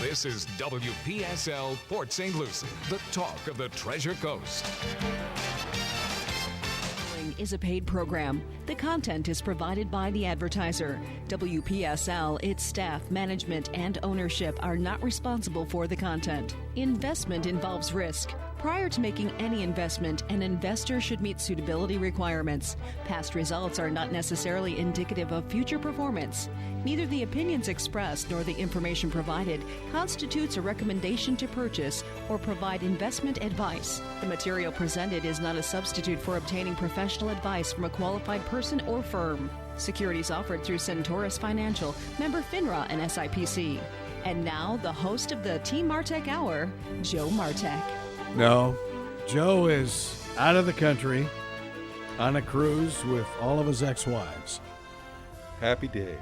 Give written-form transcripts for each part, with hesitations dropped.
This is WPSL Port St. Lucie, the talk of the Treasure Coast. Is a paid program. The content is provided by the advertiser. WPSL, its staff, management, and ownership are not responsible for the content. Investment involves risk. Prior to making any investment, an investor should meet suitability requirements. Past results are not necessarily indicative of future performance. Neither the opinions expressed nor the information provided constitutes a recommendation to purchase or provide investment advice. The material presented is not a substitute for obtaining professional advice from a qualified person or firm. Securities offered through Centaurus Financial, member FINRA and SIPC. And now, the host of the Team Martek Hour, Joe Martek. No, Joe is out of the country on a cruise with all of his ex-wives. Happy day.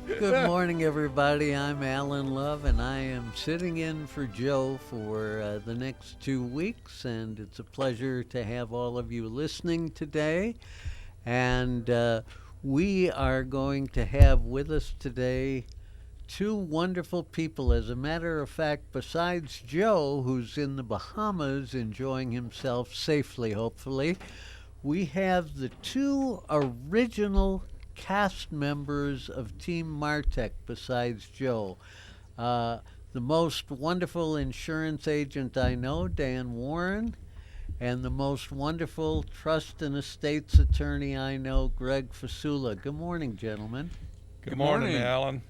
Good morning, everybody. I'm Alan Love, and I am sitting in for Joe for the next 2 weeks, and it's a pleasure to have all of you listening today. And we are going to have with us today two wonderful people. As a matter of fact, besides Joe, who's in the Bahamas enjoying himself safely, hopefully, we have the two original cast members of Team Martek besides Joe. The most wonderful insurance agent I know, Dan Warren, and the most wonderful trust and estates attorney I know, Greg Fasula. Good morning, gentlemen. Good morning, Alan.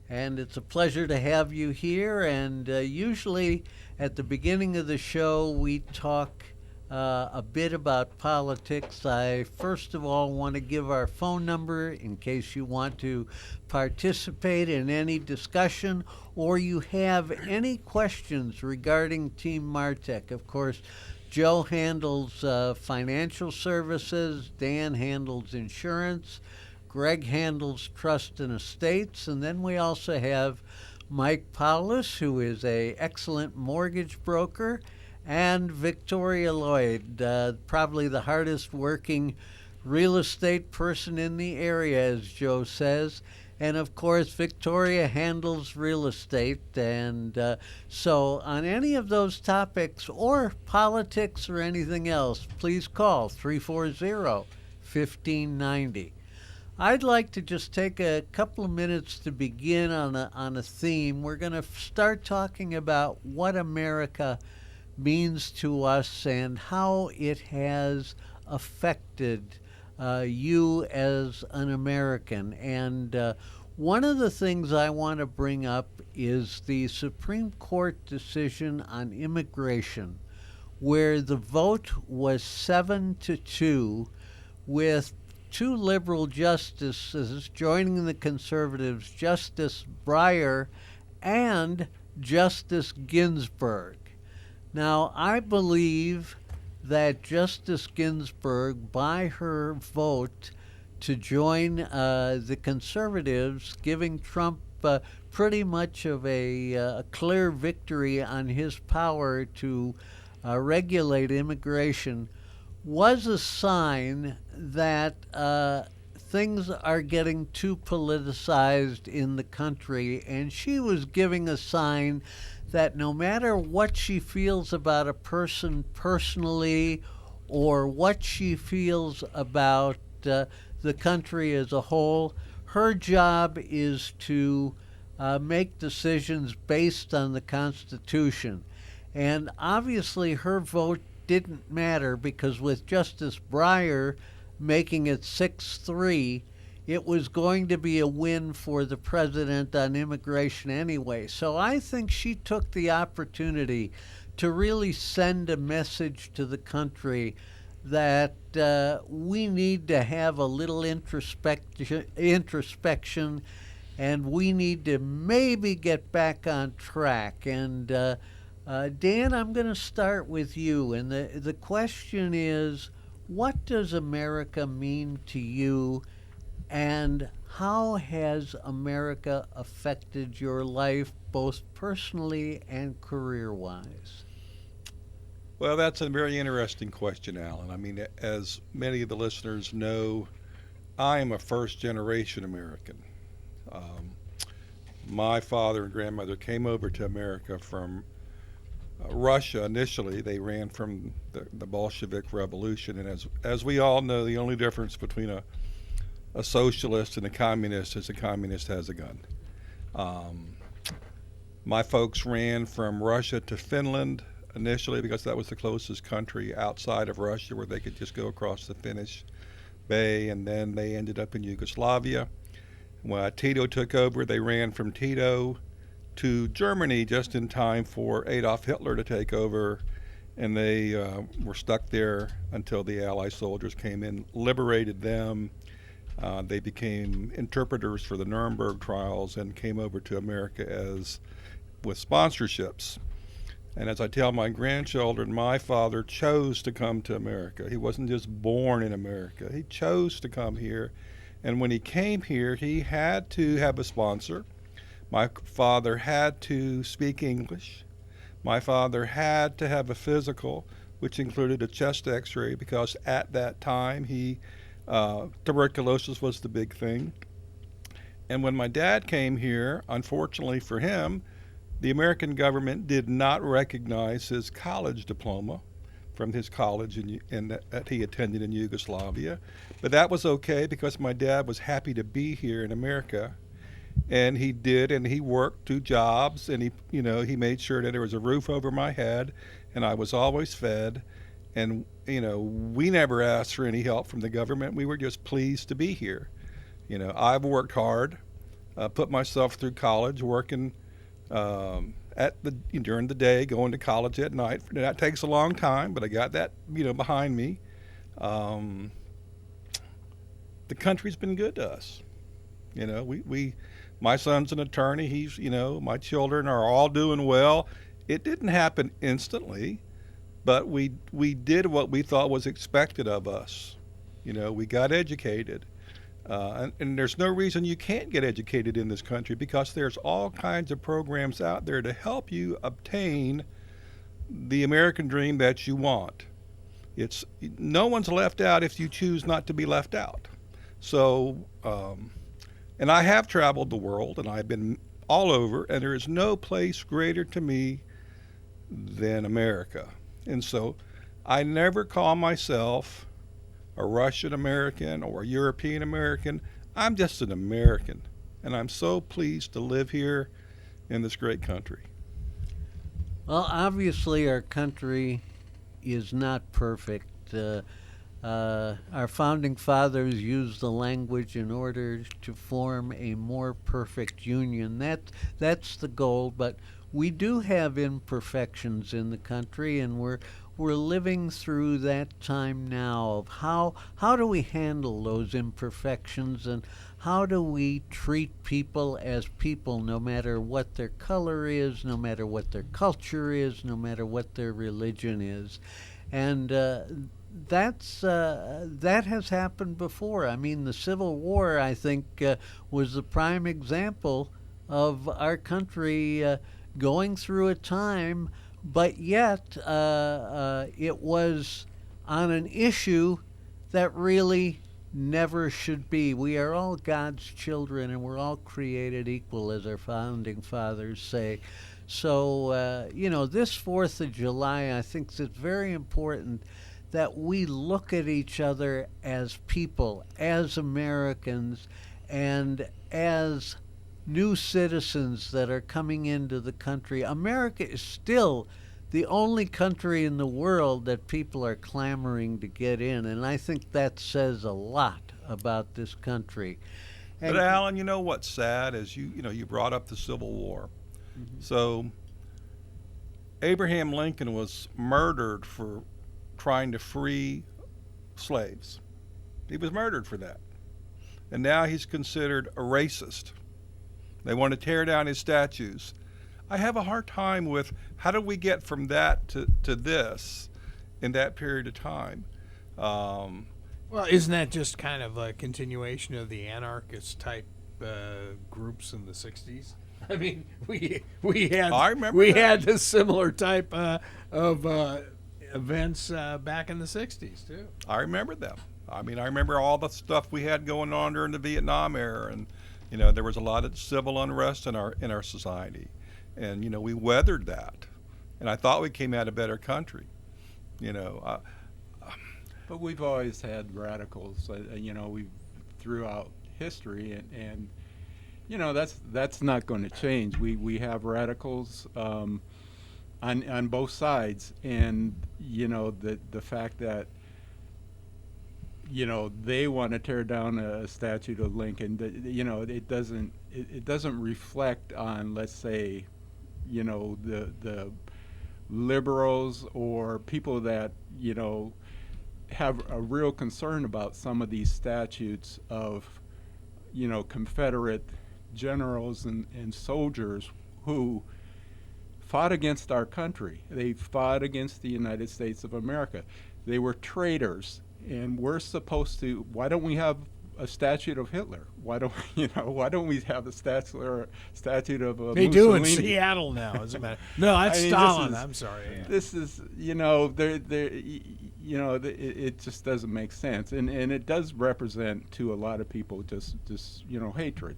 And it's a pleasure to have you here. And usually at the beginning of the show, we talk a bit about politics. I first of all want to give our phone number in case you want to participate in any discussion or you have any questions regarding Team Martek. Of course, Joe handles financial services, Dan handles insurance, Greg handles trust and estates, and then we also have Mike Paulus, who is an excellent mortgage broker, and Victoria Lloyd, probably the hardest working real estate person in the area, as Joe says. And of course, Victoria handles real estate. And so on any of those topics or politics or anything else, please call 340-1590. I'd like to just take a couple of minutes to begin on a theme. We're going to start talking about what America means to us and how it has affected you as an American. And one of the things I want to bring up is the Supreme Court decision on immigration, where the vote was 7-2, with two liberal justices joining the conservatives, Justice Breyer and Justice Ginsburg. Now, I believe that Justice Ginsburg, by her vote to join the conservatives, giving Trump pretty much of a clear victory on his power to regulate immigration, was a sign that things are getting too politicized in the country, and she was giving a sign that no matter what she feels about a person personally or what she feels about the country as a whole, her job is to make decisions based on the Constitution. And obviously her vote didn't matter because with Justice Breyer making it 6-3, it was going to be a win for the president on immigration anyway. So I think she took the opportunity to really send a message to the country that we need to have a little introspection and we need to maybe get back on track. And Dan, I'm going to start with you. And the question is, what does America mean to you, and how has America affected your life, both personally and career-wise? Well, that's a very interesting question, Alan. I mean, as many of the listeners know, I am a first-generation American. my father and grandmother came over to America from Russia initially. They ran from the Bolshevik Revolution, and as we all know, the only difference between a socialist and a communist is a communist has a gun. My folks ran from Russia to Finland initially because that was the closest country outside of Russia where they could just go across the Finnish Bay, and then they ended up in Yugoslavia. When Tito took over, they ran from Tito to Germany just in time for Adolf Hitler to take over, and they were stuck there until the Allied soldiers came in, liberated them. They became interpreters for the Nuremberg trials and came over to America with sponsorships. And as I tell my grandchildren, my father chose to come to America. He wasn't just born in America. He chose to come here. And when he came here, he had to have a sponsor. My father had to speak English. My father had to have a physical, which included a chest x-ray, because at that time tuberculosis was the big thing. And when my dad came here, unfortunately for him, the American government did not recognize his college diploma from his college that he attended in Yugoslavia. But that was okay because my dad was happy to be here in America. And he did, and he worked 2 jobs, and he made sure that there was a roof over my head, and I was always fed. And, we never asked for any help from the government. We were just pleased to be here. I've worked hard, put myself through college, working during the day, going to college at night. That takes a long time, but I got that, behind me. The country's been good to us. My son's an attorney. He's, my children are all doing well. It didn't happen instantly, but we did what we thought was expected of us. We got educated. And there's no reason you can't get educated in this country because there's all kinds of programs out there to help you obtain the American dream that you want. No one's left out if you choose not to be left out. So, and I have traveled the world, and I've been all over, and there is no place greater to me than America. And so I never call myself a Russian American or a European American. I'm just an American, and I'm so pleased to live here in this great country. Well, obviously our country is not perfect. Our founding fathers used the language in order to form a more perfect union. That's the goal, but we do have imperfections in the country, and we're living through that time now of how do we handle those imperfections, and how do we treat people as people, no matter what their color is, no matter what their culture is, no matter what their religion is. And that has happened before. I mean, the Civil War, I think, was the prime example of our country going through a time, but yet it was on an issue that really never should be. We are all God's children, and we're all created equal, as our founding fathers say. So, this 4th of July, I think it's very important that we look at each other as people, as Americans, and as new citizens that are coming into the country. America is still the only country in the world that people are clamoring to get in, and I think that says a lot about this country. And but Alan, what's sad is you brought up the Civil War. Mm-hmm. So Abraham Lincoln was murdered for trying to free slaves. He was murdered for that. And now he's considered a racist. They want to tear down his statues. I have a hard time with how do we get from that to this in that period of time. Well, isn't that just kind of a continuation of the anarchist type groups in the 60s? I mean, we had this similar type of events back in the 60s too. I remember them. I mean, I remember all the stuff we had going on during the Vietnam era, and There was a lot of civil unrest in our society, and we weathered that, and I thought we came out a better country. But we've always had radicals, we throughout history, and that's not going to change. We have radicals on both sides, and the fact that they want to tear down a statue of Lincoln, it doesn't reflect on, let's say, the liberals or people that have a real concern about some of these statutes of Confederate generals and soldiers who fought against our country. They fought against the United States of America. They were traitors, and we're supposed to. Why don't we have a statue of Hitler? Why don't we have a statue of They Mussolini? do in Seattle now, as a matter. No, that's Stalin. I'm sorry. Yeah. This is it just doesn't make sense, and it does represent to a lot of people just hatred.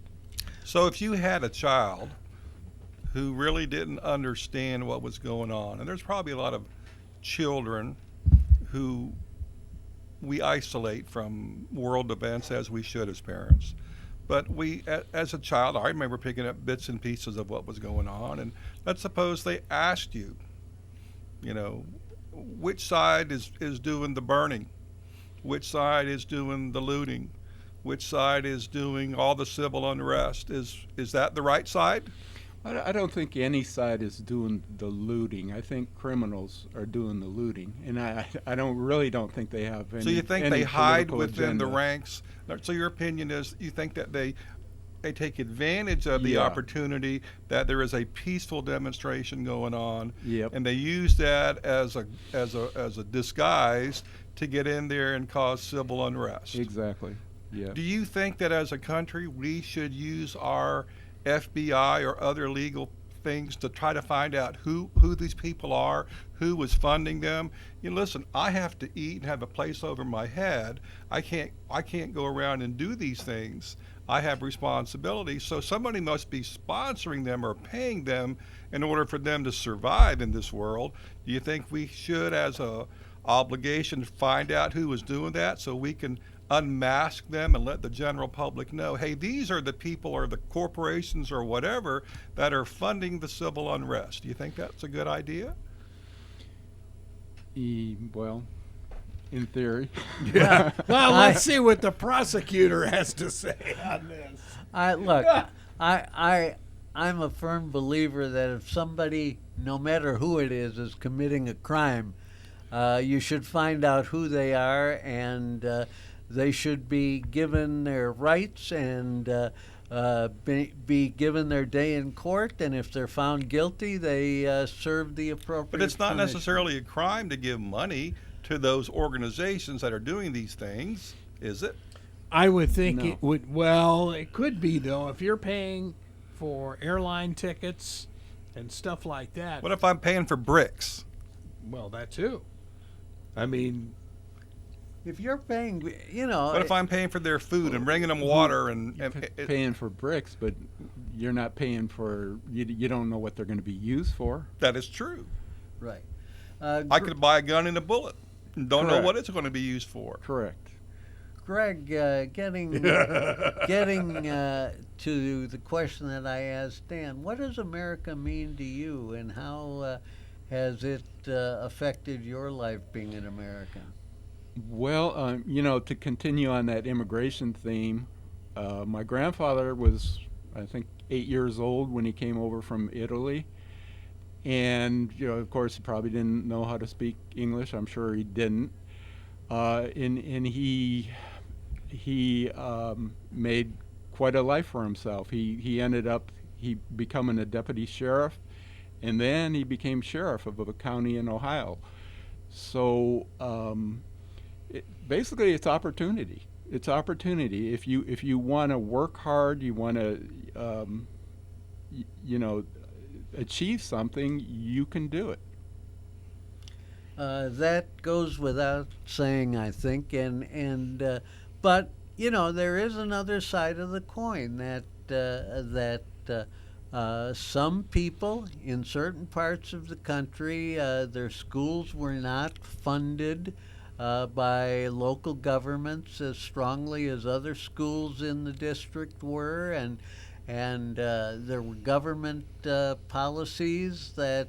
So if you had a child who really didn't understand what was going on, and there's probably a lot of children who we isolate from world events, as we should as parents. But as a child, I remember picking up bits and pieces of what was going on. And let's suppose they asked you, which side is doing the burning? Which side is doing the looting? Which side is doing all the civil unrest? Is that the right side? I don't think any side is doing the looting. I think criminals are doing the looting, and I don't think they have any. So you think any they hide political within agenda. the ranks? So your opinion is you think that they take advantage of the opportunity that there is a peaceful demonstration going on, Yep. and they use that as a disguise to get in there and cause civil unrest. Exactly. Yeah. Do you think that as a country we should use our FBI or other legal things to try to find out who these people are, who was funding them? Listen, I have to eat and have a place over my head. I can't go around and do these things. I have responsibilities. So somebody must be sponsoring them or paying them in order for them to survive in this world. Do you think we should, as a obligation, find out who was doing that so we can unmask them and let the general public know, hey, these are the people or the corporations or whatever that are funding the civil unrest? Do you think that's a good idea? Well, in theory. Yeah. Well, let's see what the prosecutor has to say on this. I'm a firm believer that if somebody, no matter who it is committing a crime, you should find out who they are, and they should be given their rights and be given their day in court. And if they're found guilty, they serve the appropriate But it's not punishment. necessarily a crime to give money to those organizations that are doing these things, is it? I would think No. it would. Well, it could be, though, if you're paying for airline tickets and stuff like that. What if I'm paying for bricks? Well, that too. I mean, If you're paying, What if I'm paying for their food and bringing them water and Paying for bricks, but you're not paying for. You don't know what they're going to be used for. that is true. right. I could buy a gun and a bullet and don't know Correct. what it's going to be used for. Correct. Greg, getting to the question that I asked Dan, what does America mean to you, and how has it affected your life being an American? Well, to continue on that immigration theme, my grandfather was, I think, 8 years old when he came over from Italy. And, of course, he probably didn't know how to speak English. I'm sure he didn't. And he made quite a life for himself. He ended up becoming a deputy sheriff, and then he became sheriff of a county in Ohio. So basically, it's opportunity. It's opportunity. If you want to work hard, you want to, achieve something, you can do it. That goes without saying, I think, but there is another side of the coin that some people in certain parts of the country, their schools were not funded by local governments as strongly as other schools in the district were, and there were government policies that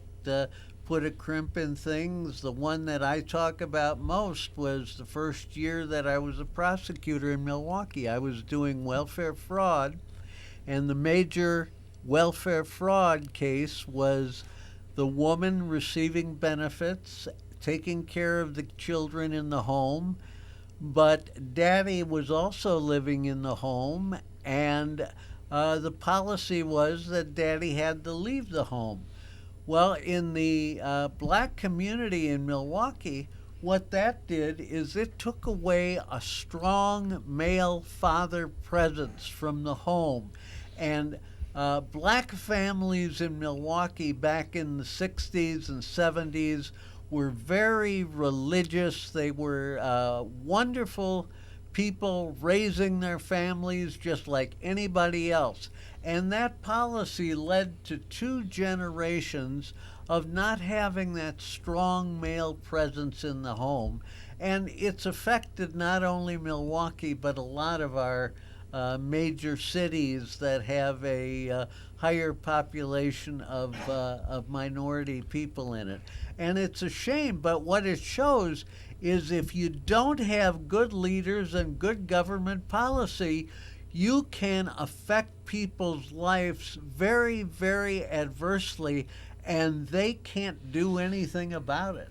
put a crimp in things. The one that I talk about most was the first year that I was a prosecutor in Milwaukee. I was doing welfare fraud, and the major welfare fraud case was the woman receiving benefits, taking care of the children in the home, but daddy was also living in the home, and the policy was that daddy had to leave the home. Well, in the black community in Milwaukee, what that did is it took away a strong male father presence from the home. And black families in Milwaukee back in the 60s and 70s were very religious. They were wonderful people raising their families just like anybody else. And that policy led to 2 generations of not having that strong male presence in the home. And it's affected not only Milwaukee, but a lot of our major cities that have a higher population of minority people in it. And it's a shame, but what it shows is if you don't have good leaders and good government policy, you can affect people's lives very, very adversely, and they can't do anything about it.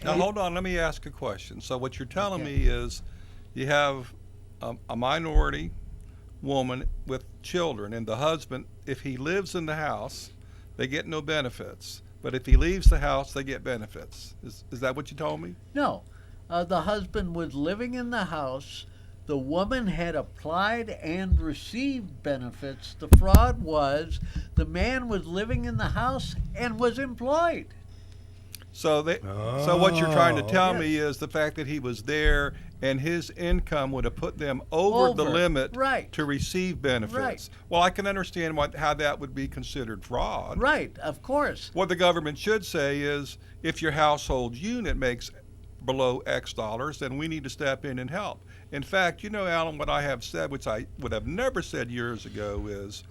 Now, hold on. Let me ask a question. So what you're telling me is you have a minority woman with children, and the husband, if he lives in the house, they get no benefits. But if he leaves the house, they get benefits. Is that what you told me? No. The husband was living in the house. The woman had applied and received benefits. The fraud was the man was living in the house and was employed. So what you're trying to tell me is the fact that he was there and his income would have put them over the limit to receive benefits. Right. Well, I can understand how that would be considered fraud. Right, of course. What the government should say is if your household unit makes below X dollars, then we need to step in and help. In fact, Alan, what I have said, which I would have never said years ago, is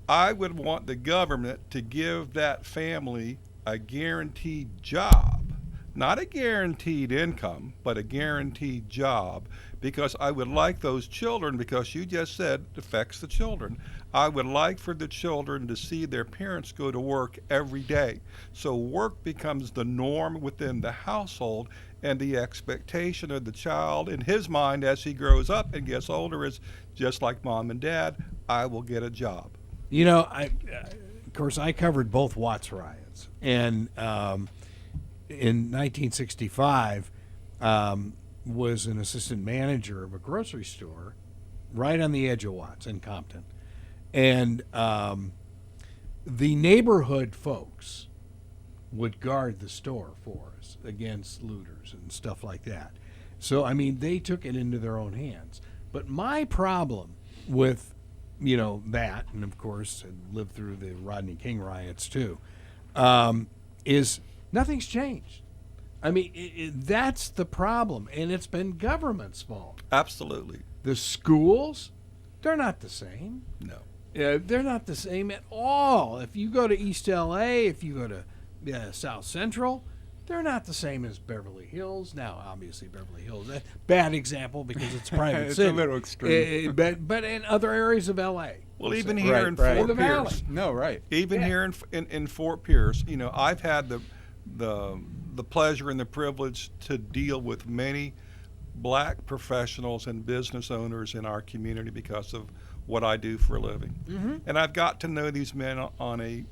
I would want the government to give that family a guaranteed job, not a guaranteed income, but a guaranteed job, because I would like those children, because you just said it affects the children, I would like for the children to see their parents go to work every day. So work becomes the norm within the household, and the expectation of the child in his mind as he grows up and gets older is just like mom and dad, I will get a job. Of course, I covered both Watts riots. And in 1965, was an assistant manager of a grocery store right on the edge of Watts in Compton. And the neighborhood folks would guard the store for us against looters and stuff like that. So, they took it into their own hands. But my problem with, that, and of course, I lived through the Rodney King riots too, is nothing's changed. That's the problem, and it's been government's fault. Absolutely. The schools, they're not the same. No. They're not the same at all. If you go to East LA, if you go to South Central, they're not the same as Beverly Hills. Now, obviously, Beverly Hills, bad example because it's a private it's city. a little extreme. But in other areas of LA. Well, even here in Fort Pierce. No, right. Even here in Fort Pierce, I've had the pleasure and the privilege to deal with many black professionals and business owners in our community because of what I do for a living. Mm-hmm. And I've got to know these men on a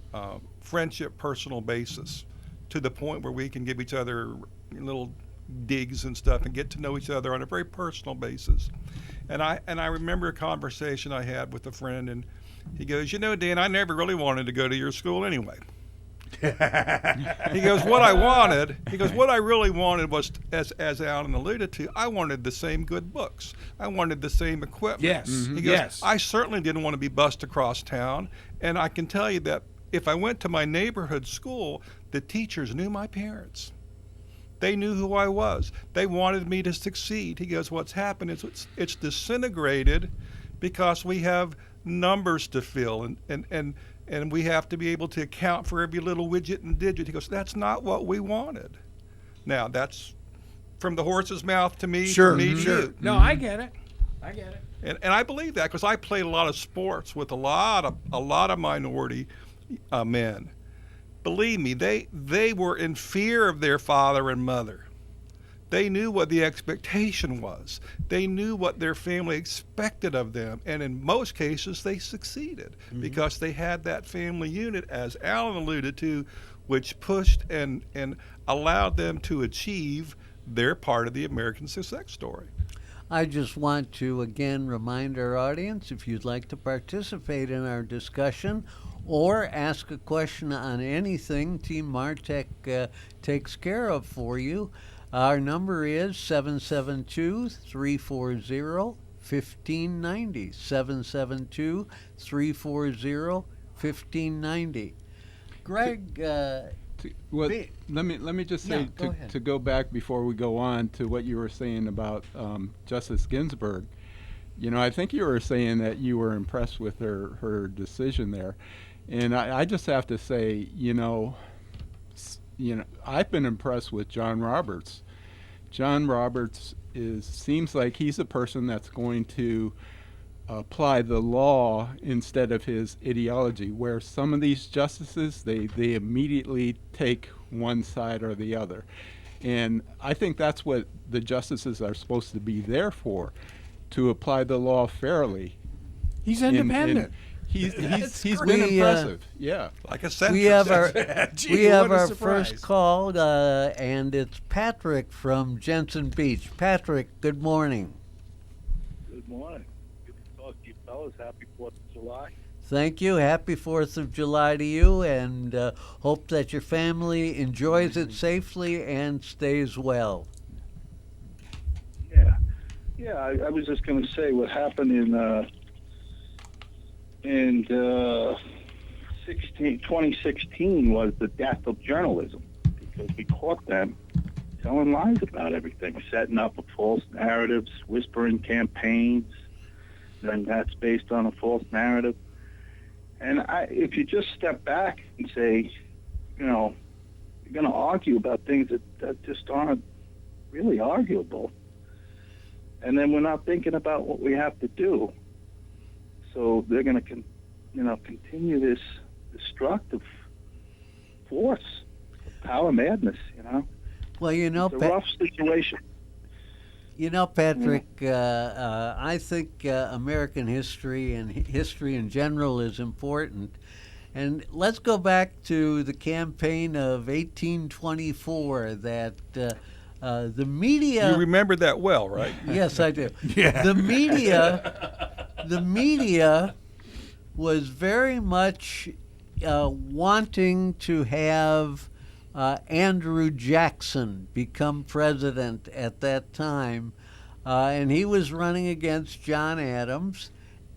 friendship, personal basis, to the point where we can give each other little digs and stuff and get to know each other on a very personal basis. And I remember a conversation I had with a friend, and he goes, Dan, I never really wanted to go to your school anyway. He goes, what I really wanted was, as Alan alluded to, I wanted the same good books. I wanted the same equipment. Yes. He goes, Yes. I certainly didn't want to be bussed across town. And I can tell you that if I went to my neighborhood school, the teachers knew my parents. They knew who I was. They wanted me to succeed. He goes, what's happened is it's disintegrated because we have numbers to fill and we have to be able to account for every little widget and digit. He goes, that's not what we wanted. Now, that's from the horse's mouth to me. Sure, to me, sure. you. No, I get it. And I believe that because I played a lot of sports with a lot of minority men. Believe me, they were in fear of their father and mother. They knew what the expectation was. They knew what their family expected of them. And in most cases, they succeeded because they had that family unit, as Alan alluded to, which pushed and allowed them to achieve their part of the American success story. I just want to again remind our audience, if you'd like to participate in our discussion or ask a question on anything Team Martek takes care of for you, our number is 772-340-1590. 772-340-1590. Greg, let me just say to go back before we go on to what you were saying about Justice Ginsburg. You know, I think you were saying that you were impressed with her decision there, and I just have to say, you know, I've been impressed with John Roberts. John Roberts seems like he's a person that's going to apply the law instead of his ideology, where some of these justices, they immediately take one side or the other. And I think that's what the justices are supposed to be there for, to apply the law fairly. He's independent. He's been impressive. Yeah. Like a centrist. We have our first call, and it's Patrick from Jensen Beach. Patrick, good morning. Good morning. Good to talk to you fellas. Happy 4th of July. Thank you. Happy 4th of July to you, and hope that your family enjoys it safely and stays well. Yeah, I was just going to say what happened in 2016 was the death of journalism, because we caught them telling lies about everything, setting up false narratives, whispering campaigns, then that's based on a false narrative. And if you just step back and say, you know, you're going to argue about things that just aren't really arguable, and then we're not thinking about what we have to do. So they're going to, continue this destructive force, power madness. Well, it's a rough situation. Patrick, I think American history and history in general is important. And let's go back to the campaign of 1824 that the media... You remember that well, right? Yes, I do. Yeah. The media was very much wanting to have Andrew Jackson become president at that time, and he was running against John Adams.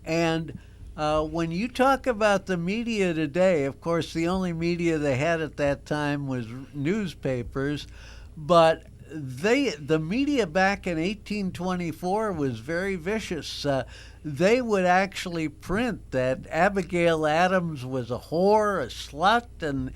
And when you talk about the media today, of course, the only media they had at that time was newspapers, but the media back in 1824 was very vicious. They would actually print that Abigail Adams was a whore, a slut, and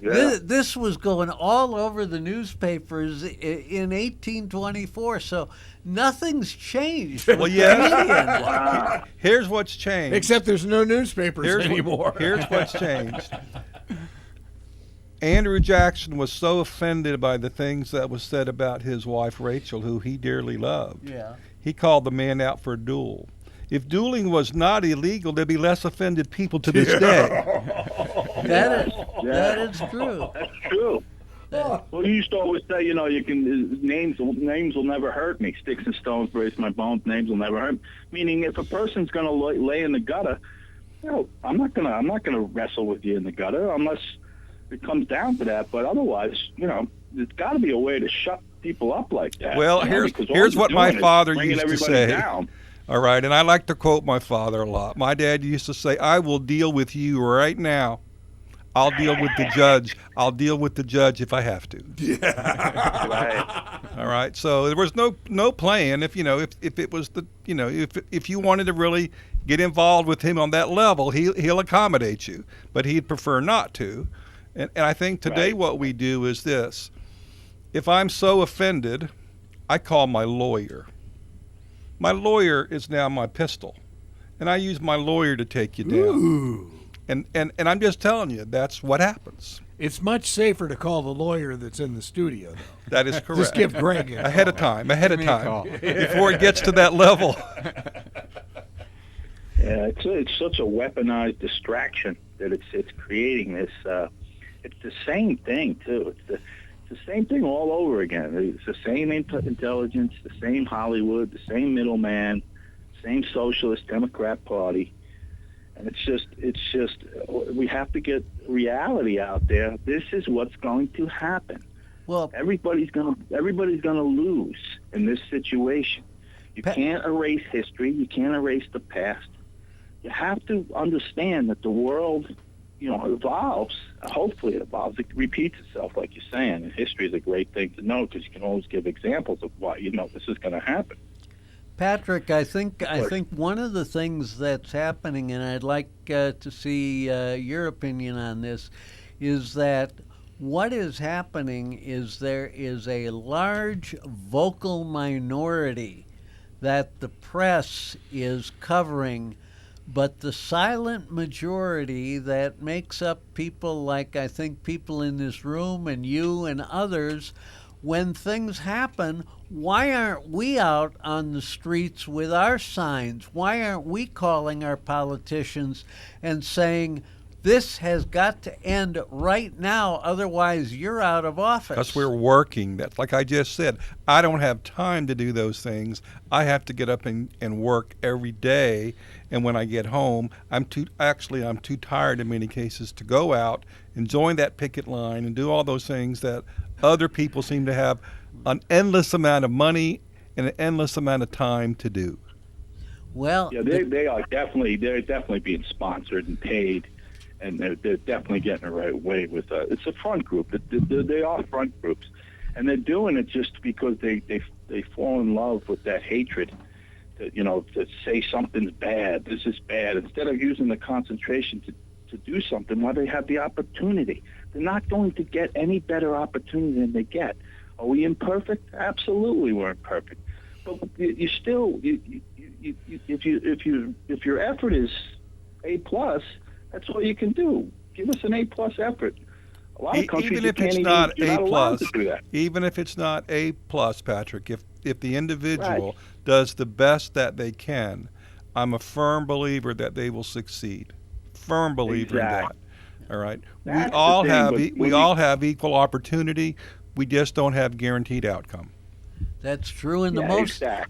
this was going all over the newspapers in 1824. So nothing's changed. Well, yeah. Here's what's changed. Except there's no newspapers anymore. Here's what's changed. Andrew Jackson was so offended by the things that was said about his wife Rachel, who he dearly loved. Yeah. He called the man out for a duel. If dueling was not illegal, there'd be less offended people to this day. That is true. That's true. Well, you used to always say, you can names will never hurt me. Sticks and stones brace my bones. Names will never hurt me. Meaning, if a person's going to lay in the gutter, I'm not gonna wrestle with you in the gutter unless it comes down to that. But otherwise, there's got to be a way to shut people up like that. Well, here's what my father used to say. Down. All right, and I like to quote my father a lot. My dad used to say, "I will deal with you right now. I'll deal with the judge. I'll deal with the judge if I have to." Yeah. Right. All right. So there was no plan. If it was if you wanted to really get involved with him on that level, he'll accommodate you, but he'd prefer not to. And I think today what we do is this: if I'm so offended, I call my lawyer. My lawyer is now my pistol, and I use my lawyer to take you down. Ooh. And I'm just telling you, that's what happens. It's much safer to call the lawyer that's in the studio, though. That is correct. Just give Greg a ahead of time, before it gets to that level. Yeah, it's such a weaponized distraction that it's creating this. It's the same thing too. It's the same thing all over again. It's the same intelligence, the same Hollywood, the same middleman, same socialist Democrat Party. And it's just we have to get reality out there. This is what's going to happen. Well, everybody's gonna lose in this situation. You can't erase history. You can't erase the past. You have to understand that the world, evolves. Hopefully it evolves. It repeats itself, like you're saying. And history is a great thing to know because you can always give examples of why this is going to happen. Patrick, I think one of the things that's happening, and I'd like to see your opinion on this, is that what is happening is there is a large vocal minority that the press is covering, but the silent majority that makes up people like I think people in this room and you and others, when things happen, why aren't we out on the streets with our signs? Why aren't we calling our politicians and saying, this has got to end right now, otherwise you're out of office? Because we're working. That's like I just said. I don't have time to do those things. I have to get up and work every day. And when I get home, I'm too tired in many cases to go out and join that picket line and do all those things that other people seem to have an endless amount of money and an endless amount of time to do. Well, yeah, they're definitely being sponsored and paid, and they're definitely getting the right way with it's a front group. They are front groups, and they're doing it just because they fall in love with that hatred. To say something's bad, this is bad, instead of using the concentration to do something while they have the opportunity. They're not going to get any better opportunity than they get. Are we imperfect? Absolutely, we're imperfect. But you still, if your effort is A+, that's all you can do. Give us an A+ effort. A lot of countries even if it's not you're not allowed to do that. Even if it's not A+, Patrick, if the individual does the best that they can, I'm a firm believer that they will succeed. Firm believer in that. All right. That's we all have equal opportunity. We just don't have guaranteed outcome. That's true, and the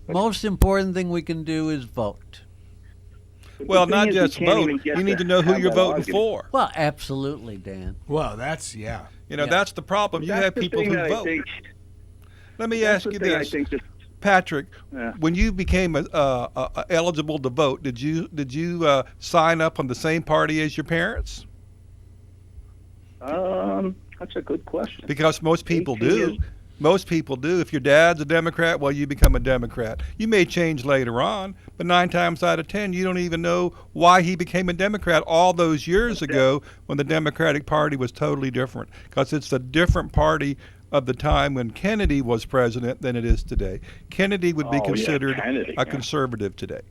most important thing we can do is vote. Well, not just vote. You need to know who you're voting for. Well, absolutely, Dan. Well, that's that's the problem. You have people who vote. Let me ask you this, Patrick. When you became eligible to vote, did you sign up on the same party as your parents? That's a good question. Because most people do. Most people do. If your dad's a Democrat, well, you become a Democrat. You may change later on, but 9 times out of 10, you don't even know why he became a Democrat all those years ago when the Democratic Party was totally different. Because it's a different party of the time when Kennedy was president than it is today. Kennedy would be considered a conservative today.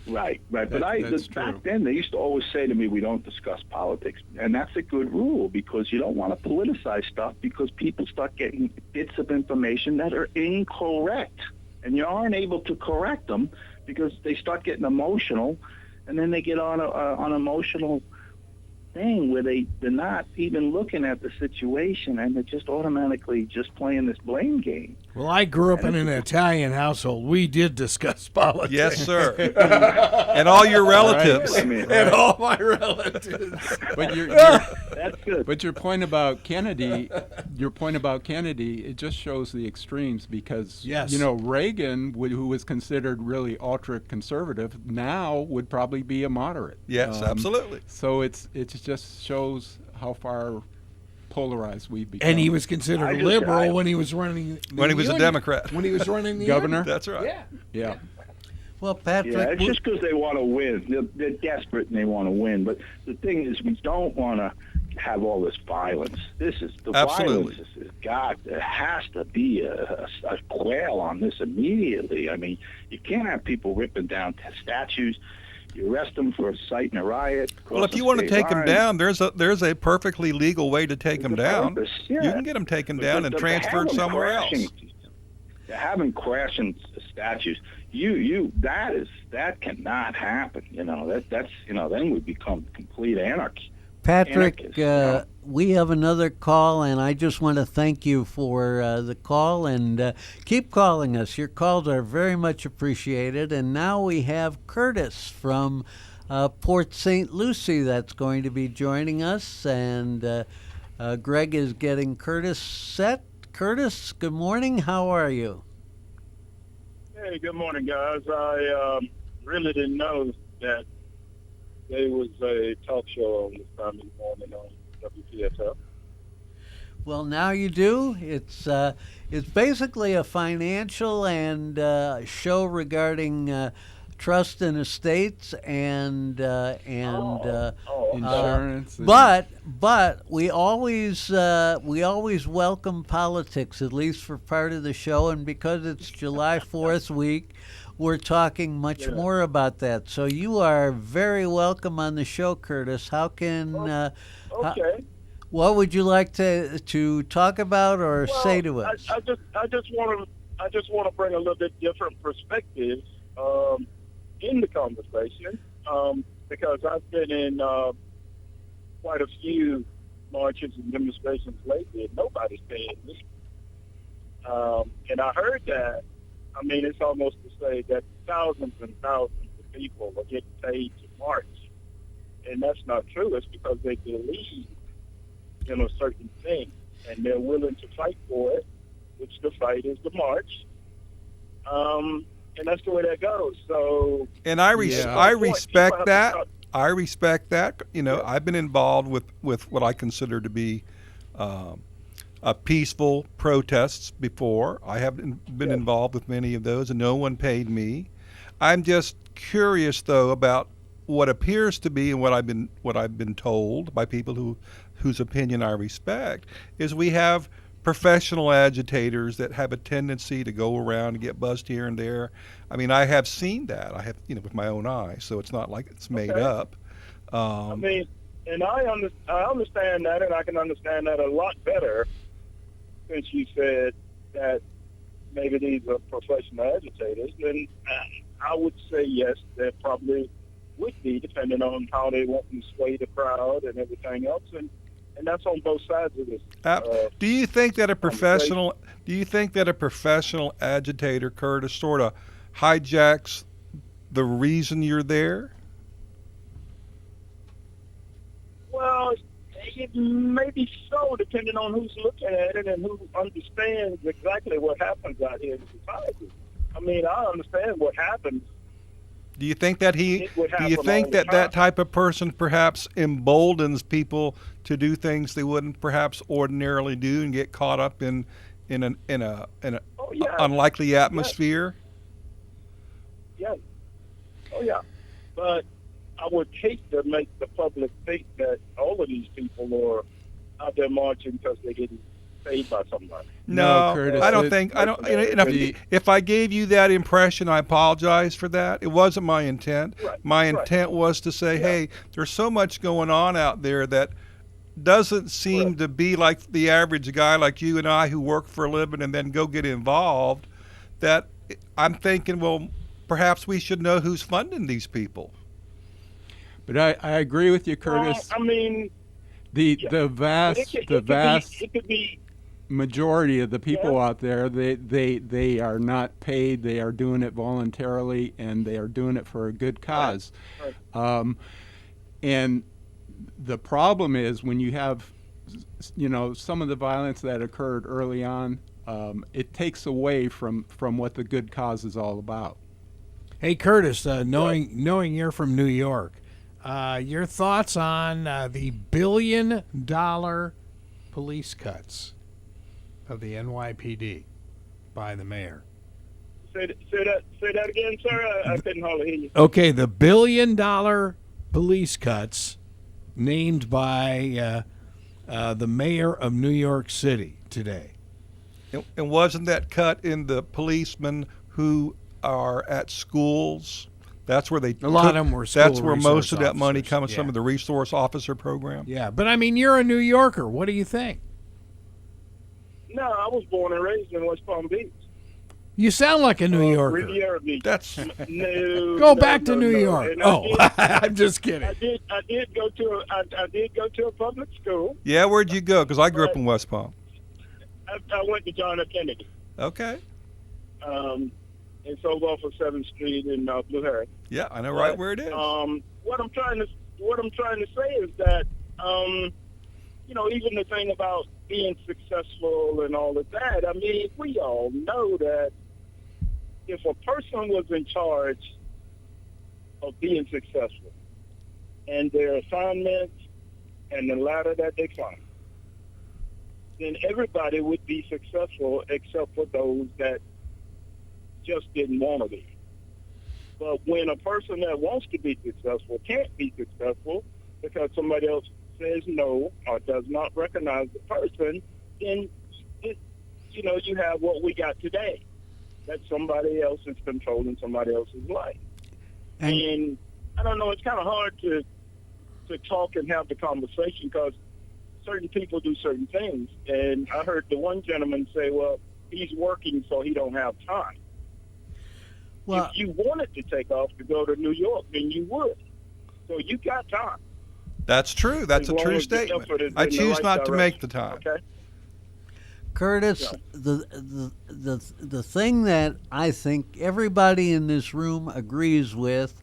Right. But back then they used to always say to me, we don't discuss politics. And that's a good rule because you don't want to politicize stuff because people start getting bits of information that are incorrect. And you aren't able to correct them because they start getting emotional and then they get on an emotional thing where they're not even looking at the situation and they're just automatically just playing this blame game. Well, I grew up in an Italian household. We did discuss politics. Yes, sir. And all your relatives. And all my relatives. But That's good. But your point about Kennedy, it just shows the extremes because, Yes. Reagan, who was considered really ultra-conservative, now would probably be a moderate. Yes, absolutely. So it just shows how far polarized we've become. And he was considered liberal when he was running. When he was a Democrat. When he was running the governor. union. That's right. Yeah. Well, Patrick, Yeah, it's just because they want to win. They're desperate and they want to win. But the thing is, we don't want to have all this violence. Absolutely. Violence there has to be a quail on this immediately. I mean, you can't have people ripping down statues. You arrest them for inciting a riot. Well, if you want to take them down, there's a perfectly legal way to take them down. Yeah. You can get them taken down and transferred somewhere else. They're having crashing statues. That cannot happen. Then we become complete anarchy. Patrick, we have another call, and I just want to thank you for the call, and keep calling us. Your calls are very much appreciated. And now we have Curtis from Port St. Lucie that's going to be joining us, and Greg is getting Curtis set. Curtis, good morning. How are you? Hey, good morning, guys. I really didn't know that there was a talk show on this time in the morning on WPSL. Well, now you do. It's basically a financial and show regarding trust and estates and Insurance. But we always welcome politics, at least for part of the show, and because it's July 4th week, we're talking much more about that. So you are very welcome on the show, Curtis. How can Okay. what would you like to talk about or say to us? I just want to bring a little bit different perspective in the conversation because I've been in quite a few marches and demonstrations lately, and nobody's paying me. And I heard that. I mean, it's almost to say that thousands and thousands of people are getting paid to march. And that's not true. It's because they believe in a certain thing, and they're willing to fight for it, which the fight is the march. And that's the way that goes. So, and I respect that. I respect that. I've been involved with what I consider to be peaceful protests before. I have been involved with many of those, and no one paid me. I'm just curious, though, about what appears to be, and what I've been told by people whose opinion I respect, is we have professional agitators that have a tendency to go around and get buzzed here and there. I mean, I have seen that. I have, with my own eyes, so it's not like it's made up. I mean, and I understand that, and I can understand that a lot better since you said that maybe these are professional agitators. And I would say yes, there probably would be, depending on how they want to sway the crowd and everything else. And that's on both sides of this. Do you think that a professional agitator, Curtis, sort of hijacks the reason you're there? Well, it may be so, depending on who's looking at it and who understands exactly what happens out here in society. I mean, I understand what happens. Do you think that that type of person perhaps emboldens people to do things they wouldn't perhaps ordinarily do and get caught up in an unlikely atmosphere? Yeah. Oh yeah. But I would hate to make the public think that all of these people are out there marching because they're getting paid by somebody. No, Curtis, I don't think. If I gave you that impression, I apologize for that. It wasn't my intent. Right, my intent was to say, hey, there's so much going on out there that doesn't seem to be like the average guy like you and I who work for a living and then go get involved, that I'm thinking, well, perhaps we should know who's funding these people. But I agree with you, Curtis. Well, I mean, the vast it could be majority of the people out there, they are not paid. They are doing it voluntarily, and they are doing it for a good cause. Right. And the problem is when you have, some of the violence that occurred early on, it takes away from what the good cause is all about. Hey, Curtis, knowing you're from New York, your thoughts on the $1 billion police cuts of the NYPD by the mayor? Say that again, sir. I couldn't hardly hear you. Okay, the $1 billion police cuts named by the mayor of New York City today. And wasn't that cut in the policemen who are at schools? That's where a lot of them were school That's where most of that officers. money comes from, the resource officer program. Yeah, but I mean, you're a New Yorker. What do you think? No, I was born and raised in West Palm Beach. You sound like a New Yorker. Riviera Beach. That's Go back to New York. I'm just kidding. I did go to a public school. Yeah, where'd you go? Because I grew up in West Palm. I went to John F. Kennedy. Okay. And so off of 7th Street in Blue Heron. Yeah, I know right where it is. What I'm trying to say is that even the thing about being successful and all of that. I mean, we all know that if a person was in charge of being successful and their assignments and the ladder that they climb, then everybody would be successful except for those that just didn't want to be. But when a person that wants to be successful can't be successful because somebody else says no or does not recognize the person, then you have what we got today, that somebody else is controlling somebody else's life. And I don't know, it's kind of hard to talk and have the conversation because certain people do certain things. And I heard the one gentleman say, well, he's working so he don't have time. Well, if you wanted to take off to go to New York, then you would. So you got time. That's true. That's a true statement. I choose not to make the time. Okay. Curtis, the thing that I think everybody in this room agrees with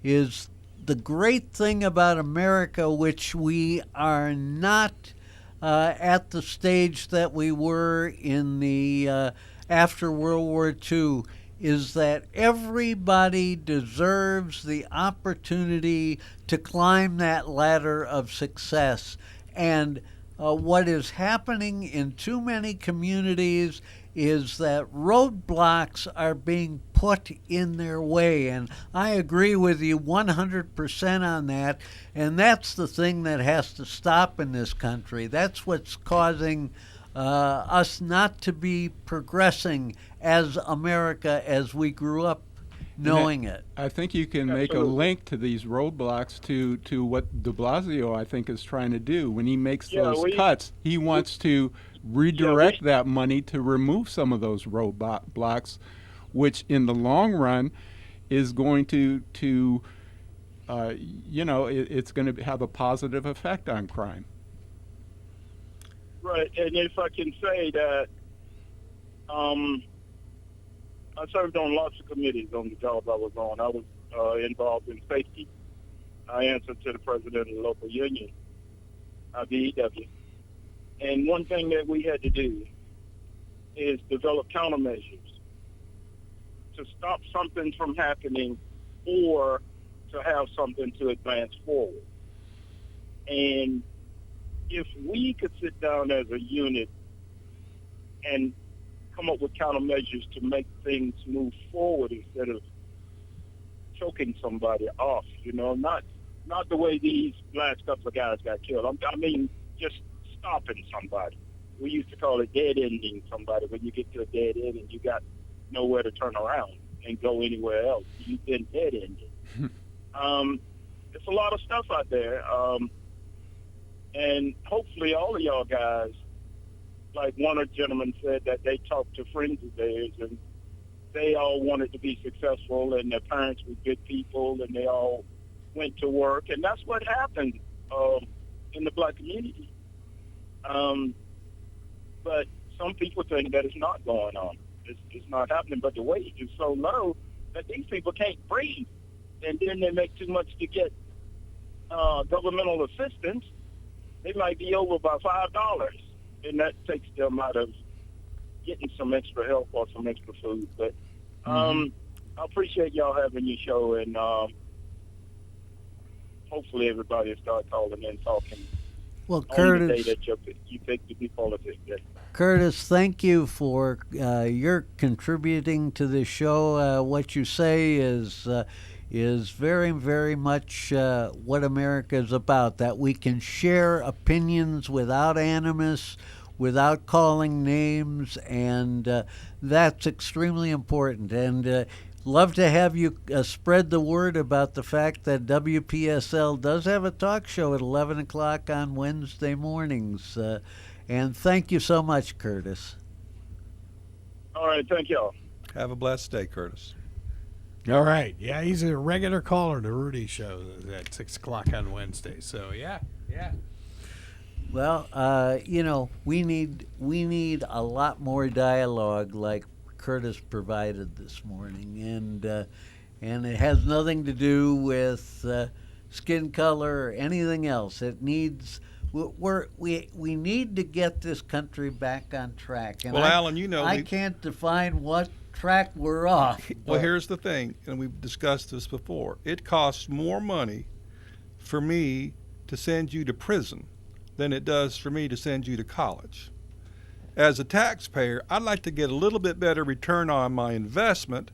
is the great thing about America, which we are not at the stage that we were in the after World War II, is that everybody deserves the opportunity to climb that ladder of success. And what is happening in too many communities is that roadblocks are being put in their way. And I agree with you 100% on that. And that's the thing that has to stop in this country. That's what's causing us not to be progressing as America as we grew up knowing it. I think you can make a link to these roadblocks to what de Blasio, I think, is trying to do. When he makes those cuts, he wants to redirect that money to remove some of those roadblocks, which in the long run is going to it's going to have a positive effect on crime. Right, and if I can say that, I served on lots of committees on the job I was on. I was involved in safety. I answered to the president of the local union, BEW. And one thing that we had to do is develop countermeasures to stop something from happening or to have something to advance forward. And if we could sit down as a unit and come up with countermeasures to make things move forward instead of choking somebody off, not the way these last couple of guys got killed. I mean, just stopping somebody. We used to call it dead-ending somebody. When you get to a dead end and you got nowhere to turn around and go anywhere else, you've been dead-ended. It's a lot of stuff out there. And hopefully all of y'all guys, like one of the gentlemen said that they talked to friends of theirs and they all wanted to be successful and their parents were good people and they all went to work. And that's what happened in the black community. But some people think that it's not going on. It's not happening, but the wage is so low that these people can't breathe. And then they make too much to get governmental assistance. They might be over by $5, and that takes them out of getting some extra help or some extra food. But I appreciate y'all having your show, and hopefully everybody will start calling in talking. Well, on Curtis, the day that you picked to be politics. Curtis, thank you for your contributing to the show. What you say is very, very much what America is about, that we can share opinions without animus, without calling names, and that's extremely important. And love to have you spread the word about the fact that WPSL does have a talk show at 11 o'clock on Wednesday mornings. And thank you so much, Curtis. All right, thank y'all. Have a blessed day, Curtis. All right. Yeah, he's a regular caller to Rudy's show at 6 o'clock on Wednesday. So, yeah. Well, we need a lot more dialogue like Curtis provided this morning, and it has nothing to do with skin color or anything else. It needs we need to get this country back on track. And well, Alan, I can't define what track we're off. Well, here's the thing, and we've discussed this before. It costs more money for me to send you to prison than it does for me to send you to college. As a taxpayer, I'd like to get a little bit better return on my investment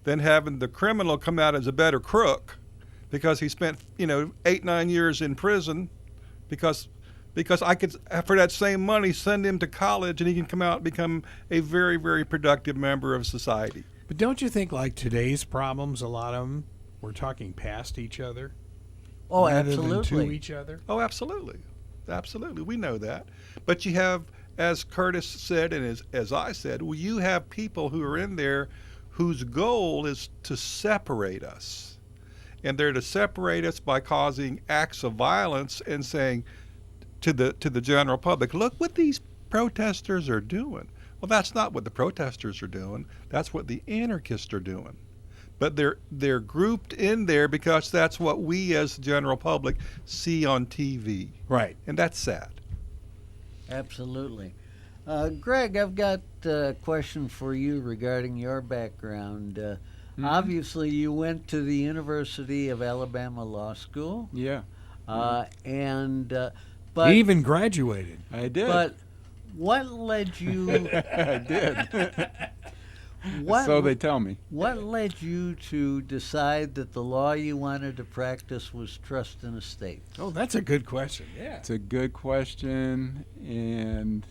than having the criminal come out as a better crook because he spent 8-9 years in prison because I could, for that same money, send him to college and he can come out and become a very, very productive member of society. But don't you think, like today's problems, a lot of them, we're talking past each other? Oh, rather absolutely. than to each other? Oh, absolutely. Absolutely. We know that. But you have, as Curtis said and as I said, well, you have people who are in there whose goal is to separate us. And they're to separate us by causing acts of violence and saying to the general public, look what these protesters are doing. Well, that's not what the protesters are doing. That's what the anarchists are doing. But they're grouped in there because that's what we as the general public see on TV. Right. And that's sad. Absolutely. Greg, I've got a question for you regarding your background. Obviously, you went to the University of Alabama Law School. Yeah. But he even graduated. I did. But what led you? I did. So they tell me. What led you to decide that the law you wanted to practice was trust and estate? Oh, that's a good question. Yeah. It's a good question, and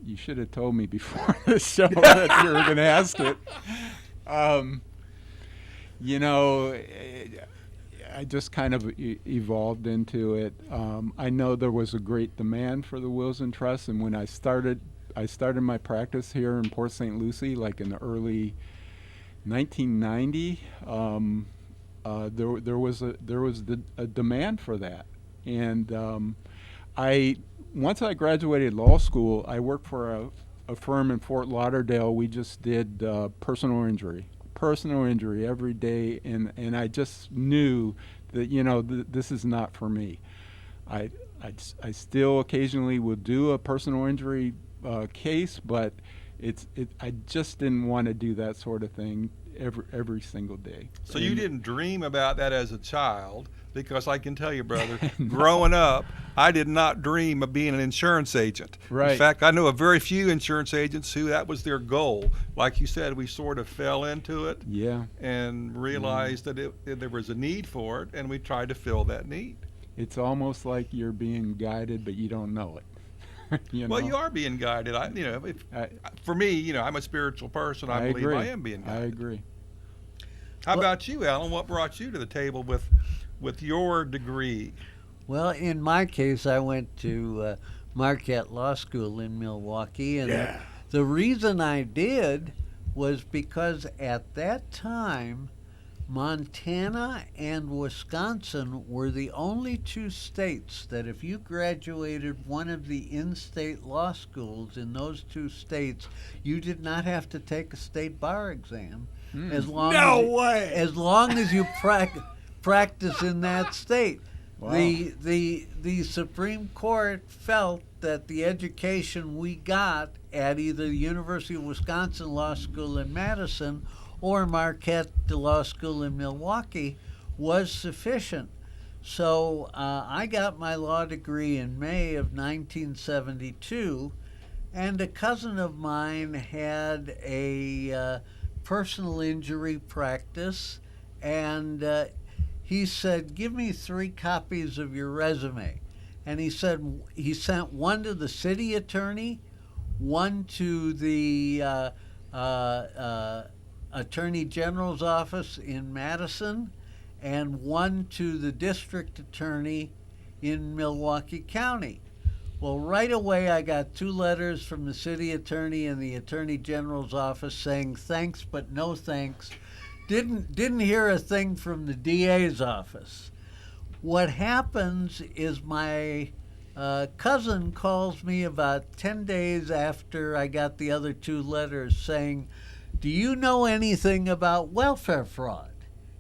you should have told me before the show that you were going to ask it. I just kind of evolved into it. I know there was a great demand for the wills and trusts, and when I started my practice here in Port St. Lucie, like in the early 1990. There was a demand for that, and once I graduated law school, I worked for a firm in Fort Lauderdale. We just did personal injury every day, and I just knew that this is not for me. I still occasionally will do a personal injury case, but I just didn't want to do that sort of thing every single day. So you didn't dream about that as a child, because I can tell you, brother, growing up, I did not dream of being an insurance agent. Right. In fact, I know of very few insurance agents who that was their goal. Like you said, we sort of fell into it, and realized that there was a need for it, and we tried to fill that need. It's almost like you're being guided, but you don't know it. Well, you are being guided. For me, I'm a spiritual person. I believe agree. I am being guided. I agree. How about you, Alan? What brought you to the table with your degree? Well, in my case, I went to Martek Law School in Milwaukee, and the reason I did was because at that time, Montana and Wisconsin were the only two states that if you graduated one of the in-state law schools in those two states, you did not have to take a state bar exam as long as long as you practice in that state. Wow. The Supreme Court felt that the education we got at either the University of Wisconsin Law School in Madison or Martek Law School in Milwaukee was sufficient. So I got my law degree in May of 1972, and a cousin of mine had a personal injury practice, and he said, "Give me 3 copies of your resume." And he said he sent one to the city attorney, one to the Attorney General's office in Madison, and one to the district attorney in Milwaukee County. Well, right away I got 2 letters from the city attorney and the Attorney General's office saying thanks but no thanks. Didn't hear a thing from the DA's office. What happens is my cousin calls me about 10 days after I got the other 2 letters saying, "Do you know anything about welfare fraud?"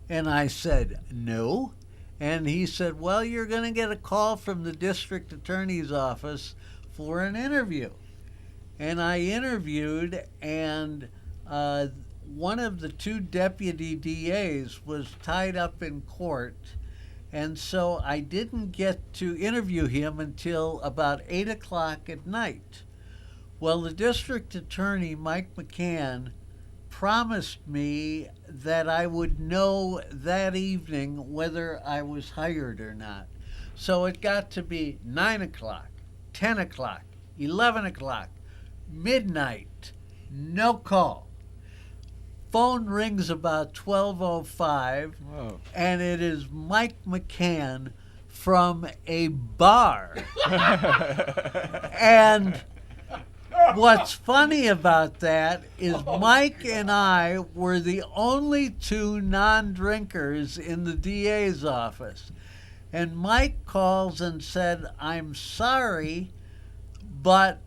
And I said, "No." And he said, "Well, you're going to get a call from the district attorney's office for an interview." And I interviewed, and one of the 2 deputy DAs was tied up in court. And so I didn't get to interview him until about 8 o'clock at night. Well, the district attorney, Mike McCann, promised me that I would know that evening whether I was hired or not. So it got to be 9 o'clock, 10 o'clock, 11 o'clock, midnight, no call. Phone rings about 12:05, and it is Mike McCann from a bar. And what's funny about that is Mike and I were the only 2 non-drinkers in the DA's office. And Mike calls and said, "I'm sorry, but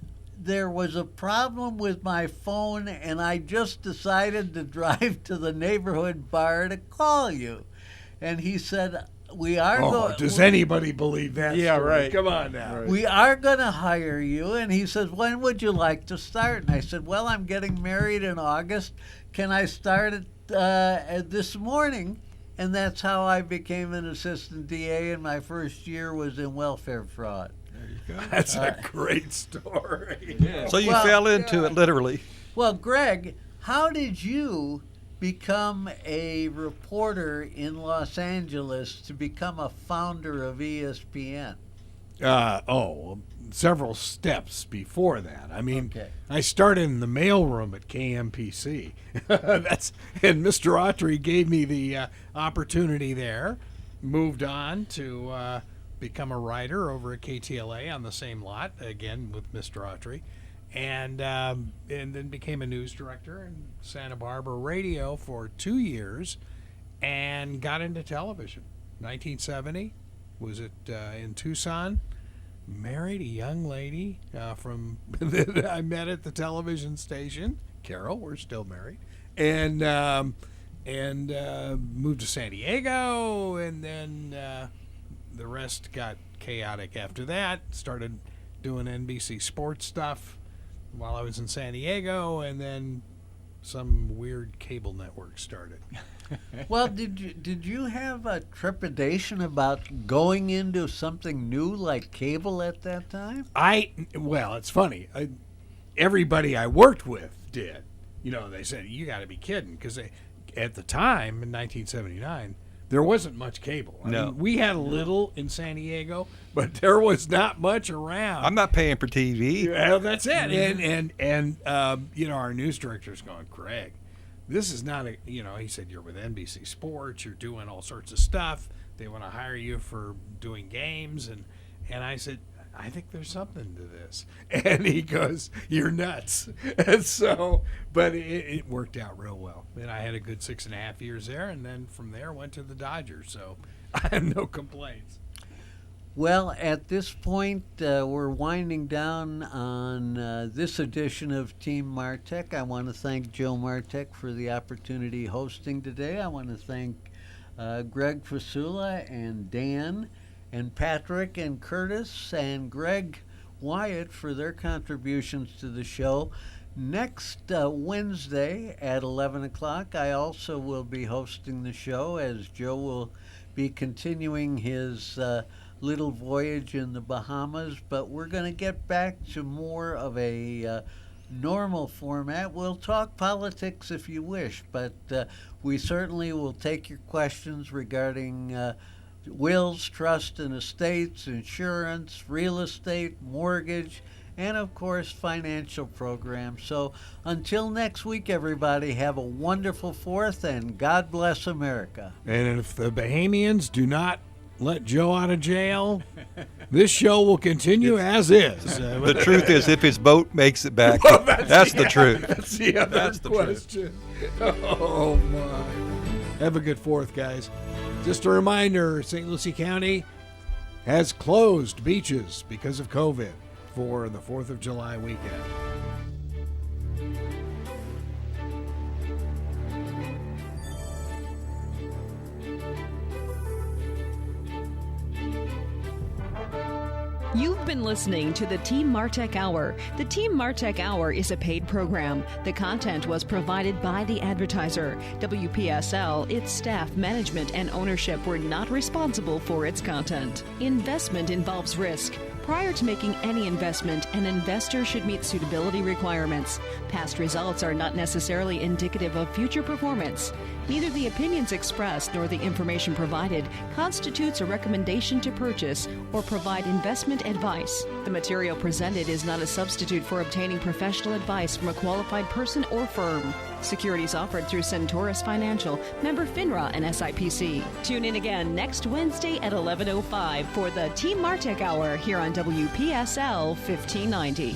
there was a problem with my phone, and I just decided to drive to the neighborhood bar to call you." And he said, "We are going." Does anybody believe that? Yeah, story? right. Come on now. Right. "We are going to hire you." And he says, "When would you like to start?" And I said, "Well, I'm getting married in August. Can I start it this morning?" And that's how I became an assistant DA, and my first year was in welfare fraud. That's a great story. So you fell into it literally. Well, Greg, how did you become a reporter in Los Angeles to become a founder of ESPN? Several steps before that. I mean, Okay. I started in the mailroom at KMPC. And Mr. Autry gave me the opportunity there. Moved on to become a writer over at KTLA on the same lot, again with Mr. Autry, and then became a news director in Santa Barbara radio for 2 years, and got into television. 1970 was in Tucson. Married a young lady from that I met at the television station, Carol. We're still married, and moved to San Diego, and then the rest got chaotic after that. Started doing NBC sports stuff while I was in San Diego, and then some weird cable network started. Well, did you have a trepidation about going into something new like cable at that time? Well, it's funny. Everybody I worked with did. You know, they said, "You got to be kidding," because at the time in 1979, there wasn't much cable. I mean, we had a little in San Diego, but there was not much around. I'm not paying for TV. Well, that's it. And our news director's going, "Craig, this is not he said, "You're with NBC Sports, you're doing all sorts of stuff. They want to hire you for doing games." And I said, I think there's something to this. And he goes, you're nuts. And so, but it worked out real well. And I had a good 6.5 years there, and then from there went to the Dodgers. So I have no complaints. Well, at this point, we're winding down on this edition of Team Martek. I want to thank Joe Martek for the opportunity hosting today. I want to thank Greg Fasula and Dan and Patrick and Curtis and Greg Wyatt for their contributions to the show. Next Wednesday at 11 o'clock, I also will be hosting the show, as Joe will be continuing his little voyage in the Bahamas, but we're going to get back to more of a normal format. We'll talk politics if you wish, but we certainly will take your questions regarding wills, trust and estates, insurance, real estate, mortgage, and of course financial programs. So until next week, everybody, have a wonderful 4th, and God bless America. And if the Bahamians do not let Joe out of jail, this show will continue as is. The truth is, if his boat makes it back, well, that's the truth. That's the other question. Oh, my. Have a good 4th, guys. Just a reminder, St. Lucie County has closed beaches because of COVID for the 4th of July weekend. You've been listening to the Team Martek Hour. The Team Martek Hour is a paid program. The content was provided by the advertiser. WPSL, its staff, management, and ownership were not responsible for its content. Investment involves risk. Prior to making any investment, an investor should meet suitability requirements. Past results are not necessarily indicative of future performance. Neither the opinions expressed nor the information provided constitutes a recommendation to purchase or provide investment advice. The material presented is not a substitute for obtaining professional advice from a qualified person or firm. Securities offered through Centaurus Financial, member FINRA and SIPC. Tune in again next Wednesday at 11:05 for the Team Martek Hour here on WPSL 1590.